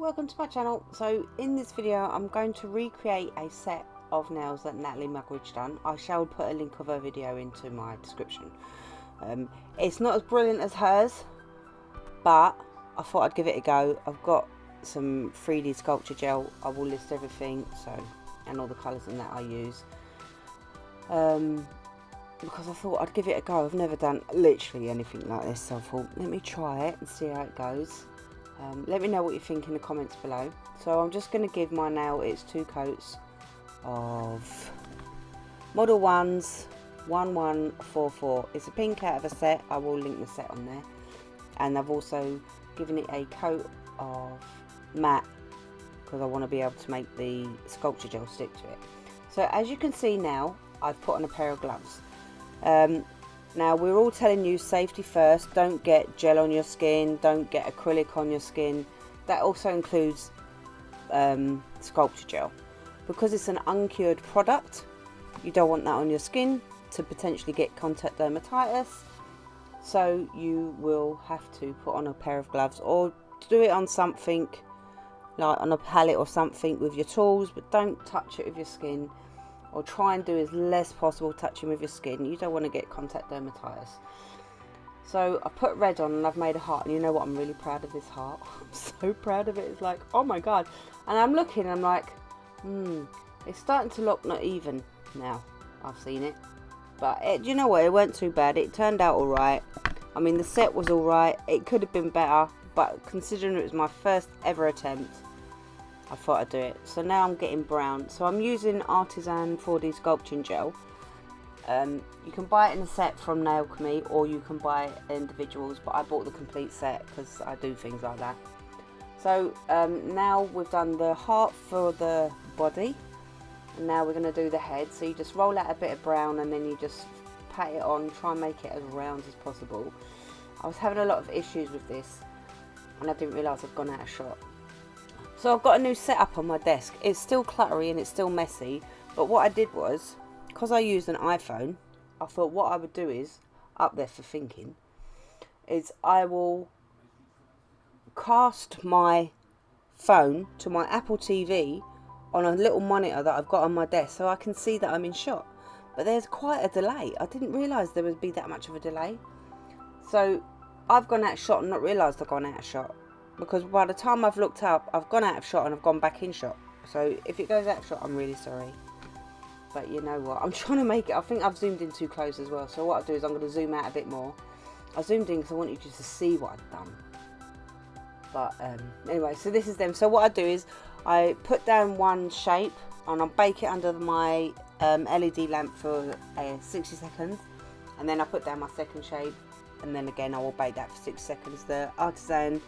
welcome to my channel. So in this video I'm going to recreate a set of nails that Natalie Mugridge done. I shall put a link of her video into my description. It's not as brilliant as hers, but I thought I'd give it a go. I've got some 3D sculpture gel. I will list everything, and all the colours in that I use, because I thought I'd give it a go. I've never done literally anything like this, so I thought let me try it and see how it goes. Let me know what you think in the comments below. So I'm just going to give my nail its 2 coats of Modelones 1144. It's a pink out of a set. I will link the set on there. And I've also given it a coat of matte because I want to be able to make the sculpture gel stick to it. So as you can see now, I've put on a pair of gloves. Now we're all telling you safety first. Don't get gel on your skin, don't get acrylic on your skin. That also includes sculpture gel, because it's an uncured product. You don't want that on your skin to potentially get contact dermatitis, so you will have to put on a pair of gloves, or do it on something like on a palette or something with your tools, but don't touch it with your skin. Or try and do as less possible touching with your skin. You don't want to get contact dermatitis. So I put red on and I've made a heart, and you know what, I'm really proud of this heart. I'm so proud of it. It's like, oh my god. And I'm looking and I'm like, it's starting to look not even now. I've seen it, but you know what, it weren't too bad. It turned out alright. I mean, the set was alright. It could have been better, but considering it was my first ever attempt, I thought I'd do it. So now I'm getting brown. So I'm using Artisan 4D sculpting gel. You can buy it in a set from Nailchemy, or you can buy it individuals, but I bought the complete set because I do things like that. So now we've done the heart for the body, and now we're going to do the head. So you just roll out a bit of brown and then you just pat it on, try and make it as round as possible. I was having a lot of issues with this and I didn't realise I'd gone out of shot. So I've got a new setup on my desk. It's still cluttery and it's still messy, but what I did was, because I used an iPhone, I thought what I would do is, up there for thinking, is I will cast my phone to my Apple TV on a little monitor that I've got on my desk so I can see that I'm in shot. But there's quite a delay. I didn't realise there would be that much of a delay. So I've gone out of shot and not realised I've gone out of shot, because by the time I've looked up, I've gone out of shot and I've gone back in shot. So if it goes out of shot, I'm really sorry. But you know what, I'm trying to make it, I think I've zoomed in too close as well. So what I'll do is I'm going to zoom out a bit more. I zoomed in because I want you just to see what I've done. But anyway, so this is them. So what I do is I put down one shape and I'll bake it under my LED lamp for 60 seconds. And then I put down my second shape. And then again I will bake that for 6 seconds. The Artisan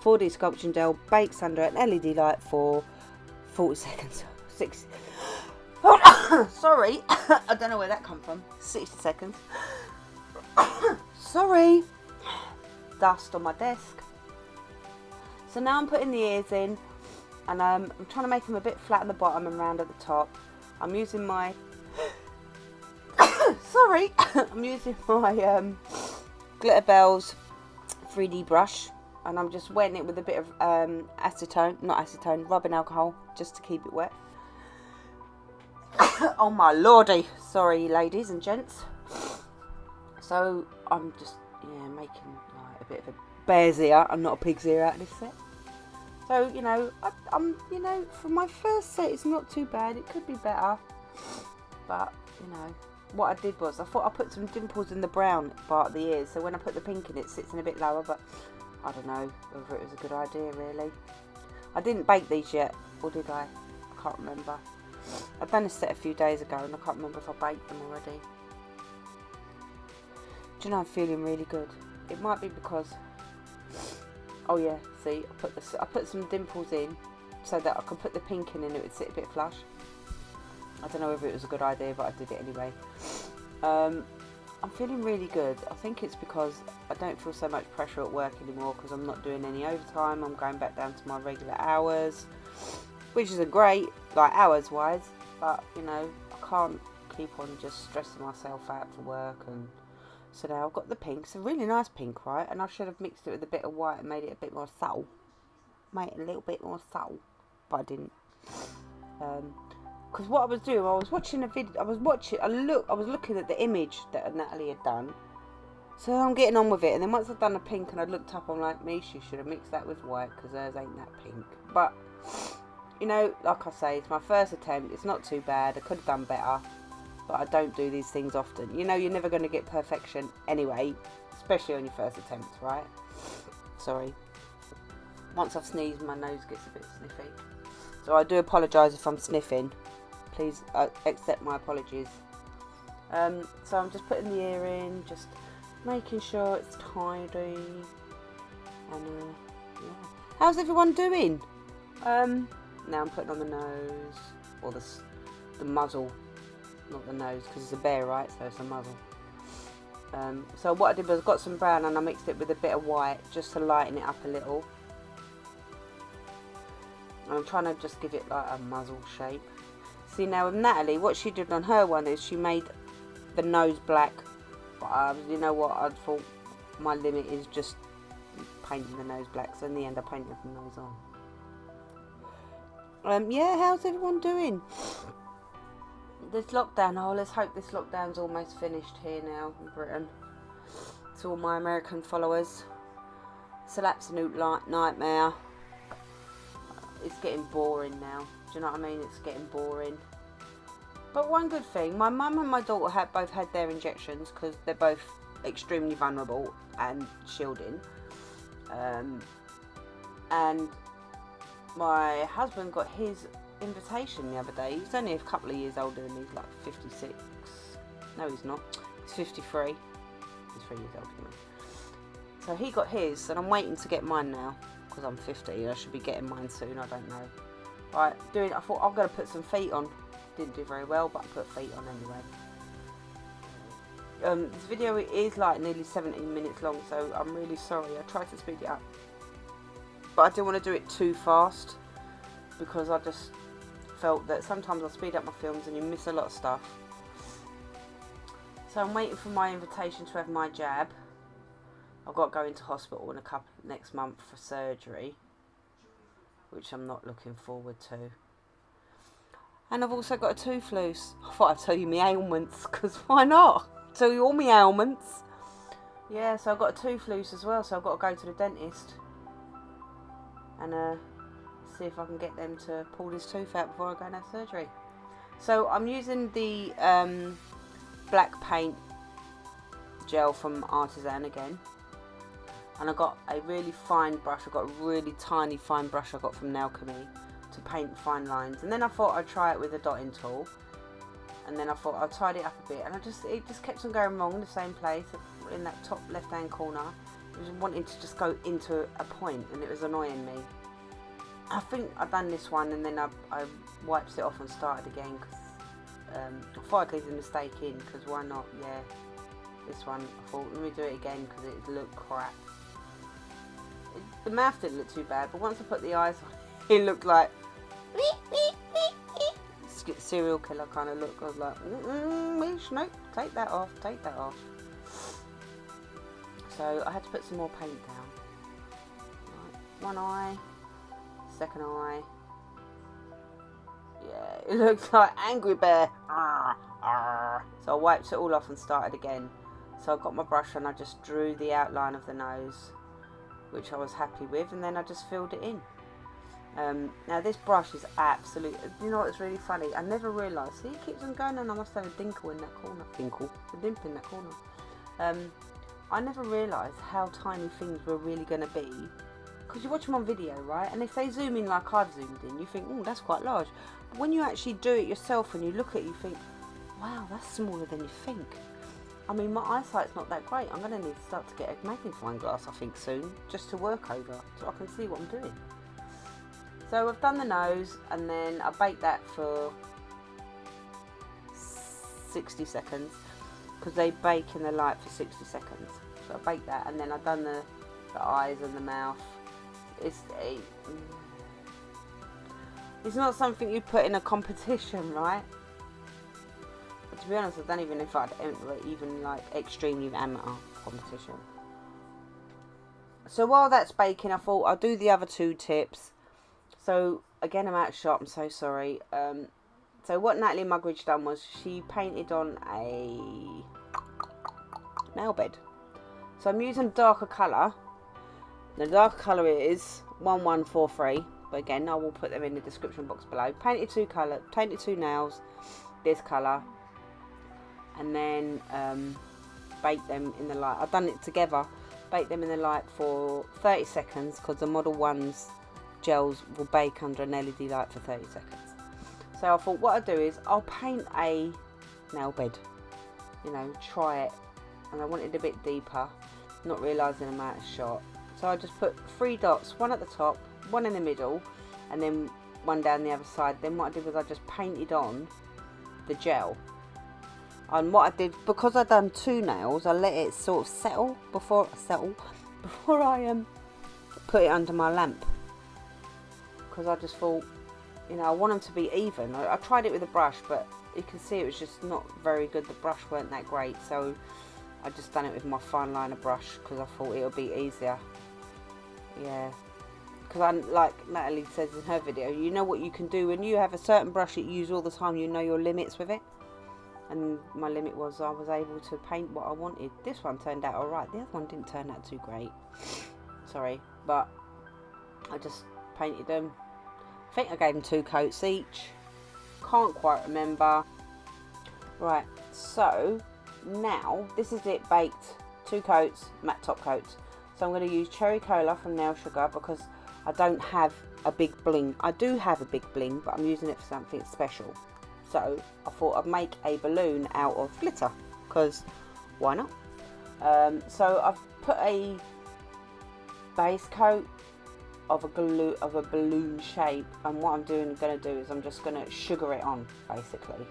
4D sculpting gel bakes under an LED light for 40 seconds. Sorry, I don't know where that come from. 60 seconds. Sorry, dust on my desk. So now I'm putting the ears in, and I'm trying to make them a bit flat on the bottom and round at the top. I'm using my sorry, I'm using my Glitter Bells 3D brush, and I'm just wetting it with a bit of rubbing alcohol, just to keep it wet. Oh my lordy, sorry ladies and gents. So I'm just making like a bit of a bear's ear and not a pig's ear out of this set. So you know, I'm for my first set it's not too bad. It could be better, but you know. What I did was I thought I put some dimples in the brown part of the ears, so when I put the pink in it sits in a bit lower, but I don't know whether it was a good idea really. I didn't bake these yet, or did I? I can't remember. I've done this set a few days ago and I can't remember if I baked them already. Do you know, I'm feeling really good. It might be because, oh yeah, see, I put some dimples in so that I could put the pink in and it would sit a bit flush. I don't know whether it was a good idea, but I did it anyway. I'm feeling really good. I think it's because I don't feel so much pressure at work anymore, because I'm not doing any overtime. I'm going back down to my regular hours, which isn't great, like hours wise, but you know, I can't keep on just stressing myself out for work. And so now I've got the pink. It's a really nice pink, right? And I should have mixed it with a bit of white and made it a bit more subtle. make it a little bit more subtle, but I didn't. Because what I was doing, I was watching a video. I was looking at the image that Natalie had done. So I'm getting on with it, and then once I'd done the pink and I looked up, I'm like, Mish, you should have mixed that with white because hers ain't that pink. But you know, like I say, it's my first attempt. It's not too bad. I could have done better, but I don't do these things often. You know, you're never going to get perfection anyway, especially on your first attempt, right? Sorry. Once I've sneezed, my nose gets a bit sniffy. So I do apologise if I'm sniffing. Please accept my apologies. So I'm just putting the ear in, just making sure it's tidy. And yeah. How's everyone doing? Now I'm putting on the nose, or the muzzle, not the nose, because it's a bear, right? So it's a muzzle. So what I did was got some brown and I mixed it with a bit of white just to lighten it up a little. I'm trying to just give it like a muzzle shape. See, now with Natalie, what she did on her one is she made the nose black. But you know what, I thought my limit is just painting the nose black. So in the end I painted the nose on. Yeah, how's everyone doing? This lockdown, oh, let's hope this lockdown's almost finished here now in Britain. To all my American followers, it's an absolute nightmare. It's getting boring now. Do you know what I mean? It's getting boring. But one good thing, my mum and my daughter both had their injections because they're both extremely vulnerable and shielding. And my husband got his invitation the other day. He's only a couple of years older than me. He's like 56. No, he's not. He's 53. He's 3 years older than me. So he got his, and I'm waiting to get mine now because I'm 50. I should be getting mine soon. I don't know. Right, I thought I'm going to put some feet on. Didn't do very well, but I put feet on anyway. This video is like nearly 17 minutes long, so I'm really sorry. I tried to speed it up, but I didn't want to do it too fast because I just felt that sometimes I speed up my films and you miss a lot of stuff. So I'm waiting for my invitation to have my jab. I've got to go into hospital in next month for surgery, which I'm not looking forward to. And I've also got a tooth loose. I thought I'd tell you my ailments, because why not? Tell you all my ailments. Yeah, so I've got a tooth loose as well, so I've got to go to the dentist and see if I can get them to pull this tooth out before I go and have surgery. So I'm using the black paint gel from Artisan again. And I got a really fine brush. I got a really tiny fine brush I got from Nailchemy to paint fine lines. And then I thought I'd try it with a dotting tool. And then I thought I'd tidy it up a bit. And it just kept on going wrong in the same place, in that top left hand corner. It was wanting to just go into a point, and it was annoying me. I think I've done this one, and then I wiped it off and started again, because I thought I'd leave the mistake in, because why not? Yeah, this one, I thought, let me do it again, because it looked crap. The mouth didn't look too bad, but once I put the eyes on, it looked like serial killer kind of look. I was like, no, take that off, take that off. So I had to put some more paint down. Right, one eye, second eye. Yeah, it looks like Angry Bear. So I wiped it all off and started again. So I got my brush and I just drew the outline of the nose, which I was happy with, and then I just filled it in. Now this brush is absolute. You know what's really funny? I never realised. See, it keeps on going, and I must have a dinkle in that corner. A dimple in that corner. I never realised how tiny things were really going to be, because you watch them on video, right? And if they zoom in like I've zoomed in, you think, oh, that's quite large. But when you actually do it yourself and you look at it, you think, wow, that's smaller than you think. I mean, my eyesight's not that great. I'm going to need to start to get a magnifying glass, I think, soon, just to work over, so I can see what I'm doing. So I've done the nose, and then I baked that for 60 seconds, because they bake in the light for 60 seconds. So I baked that, and then I've done the eyes and the mouth. It's not something you put in a competition, right? But to be honest, I don't even know if I'd enter even like extremely amateur competition. So while that's baking, I thought I'll do the other 2 tips. So again, I'm out of shot, I'm so sorry. So what Natalie Mugridge done was she painted on a nail bed. So I'm using a darker colour. The darker colour is 1143, but again I will put them in the description box below. Painted 2 nails, this colour, and then bake them in the light. I've done it together. Bake them in the light for 30 seconds because the Model 1's gels will bake under an LED light for 30 seconds. So I thought what I'd do is I'll paint a nail bed, you know, try it. And I wanted a bit deeper, not realising I'm out of shot. So I just put 3 dots, 1 at the top, 1 in the middle, and then 1 down the other side. Then what I did was I just painted on the gel. And what I did, because I'd done 2 nails, I let it sort of settle before I put it under my lamp. Because I just thought, you know, I want them to be even. I tried it with a brush, but you can see it was just not very good. The brush weren't that great, so I just done it with my fine liner brush because I thought it would be easier. Yeah, because I, like Natalie says in her video, you know what you can do when you have a certain brush that you use all the time, you know your limits with it. And my limit was I was able to paint what I wanted. This one turned out alright, the other one didn't turn out too great. Sorry, but I just painted them. I think I gave them 2 coats each. Can't quite remember. Right, so now this is it baked. 2 coats, matte top coats. So I'm going to use Cherry Cola from Nailsugar because I don't have a big bling. I do have a big bling, but I'm using it for something special. So I thought I'd make a balloon out of glitter because why not? So I've put a base coat of a balloon shape, and what I'm going to do is I'm just going to sugar it on basically,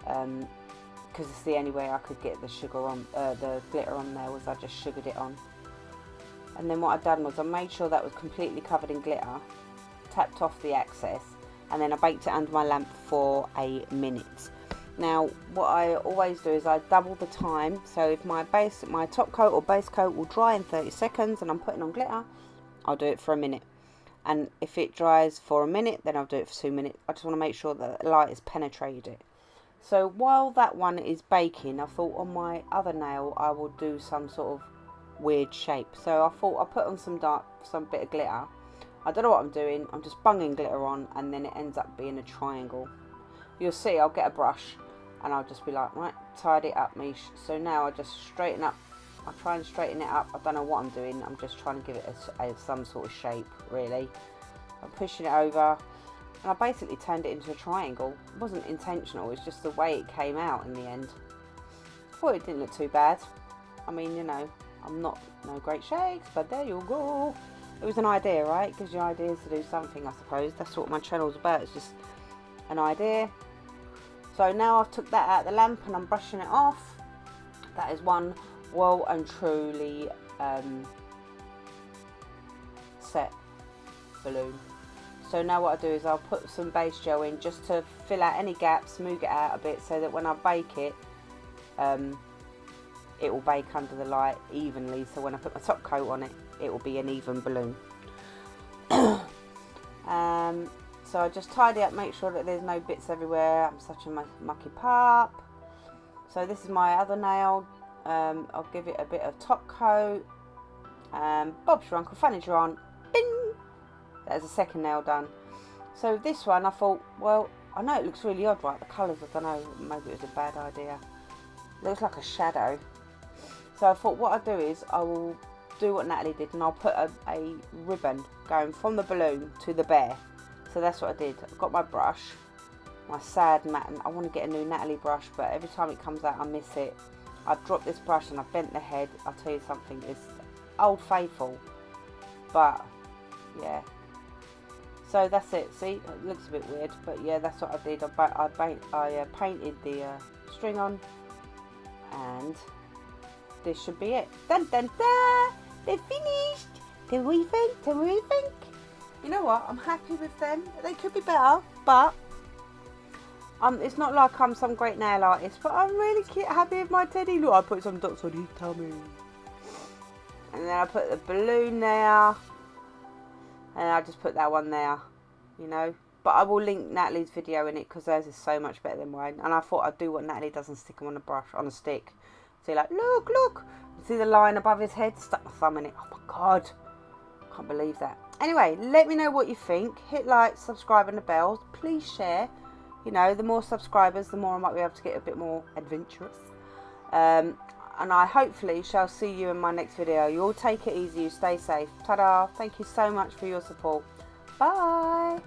because it's the only way I could get the the glitter on there was I just sugared it on. And then what I've done was I made sure that was completely covered in glitter, tapped off the excess, and then I baked it under my lamp for a minute. Now what I always do is I double the time, so if my top coat or base coat will dry in 30 seconds and I'm putting on glitter, I'll do it for a minute. And if it dries for a minute, then I'll do it for 2 minutes. I just want to make sure that the light has penetrated it. So while that one is baking, I thought on my other nail I will do some sort of weird shape. So I thought I'll put on some bit of glitter. I don't know what I'm doing, I'm just bunging glitter on, and then it ends up being a triangle. You'll see, I'll get a brush and I'll just be like, right, tidy it up, Mish. So now I just straighten up, I try and straighten it up. I don't know what I'm doing, I'm just trying to give it some sort of shape, really. I'm pushing it over, and I basically turned it into a triangle. It wasn't intentional, it's just the way it came out in the end. I thought it didn't look too bad. I mean, you know, I'm not no great shakes, but there you go. It was an idea, right? It gives you ideas to do something, I suppose. That's what my channel's about. It's just an idea. So now I've took that out of the lamp and I'm brushing it off. That is one well and truly set balloon. So now what I do is I'll put some base gel in just to fill out any gaps, smooth it out a bit, so that when I bake it, it will bake under the light evenly. So when I put my top coat on it, it will be an even balloon. So I just tidy up, make sure that there's no bits everywhere. I'm such a mucky pup. So this is my other nail. I'll give it a bit of top coat. Bob's your uncle, funny your aunt. Bing! There's a second nail done. So this one I thought, well, I know it looks really odd, right? The colours, I don't know, maybe it was a bad idea. Looks like a shadow. So I thought what I'll do is I will do what Natalie did, and I'll put a ribbon going from the balloon to the bear. So that's what I did. I've got my brush, my sad matte, and I want to get a new Natalie brush, but every time it comes out I miss it. I've dropped this brush and I've bent the head. I'll tell you something, it's old faithful, but yeah. So that's it. See, it looks a bit weird, but yeah, that's what I did. I painted the string on, and this should be it. Dun dun dun! They're finished! Do we think? Do we think? You know what? I'm happy with them. They could be better, but it's not like I'm some great nail artist, but I'm really happy with my teddy. Look, I put some dots on his tummy. And then I put the balloon there. And I just put that one there, you know. But I will link Natalie's video in it because theirs is so much better than mine. And I thought I'd do what Natalie does and stick them on a brush, on a stick. See, like, look, look. See the line above his head? Stuck my thumb in it. Oh my God. Can't believe that. Anyway, let me know what you think. Hit like, subscribe and the bell. Please share. You know, the more subscribers, the more I might be able to get a bit more adventurous. And I hopefully shall see you in my next video. You all take it easy. You stay safe. Ta-da. Thank you so much for your support. Bye.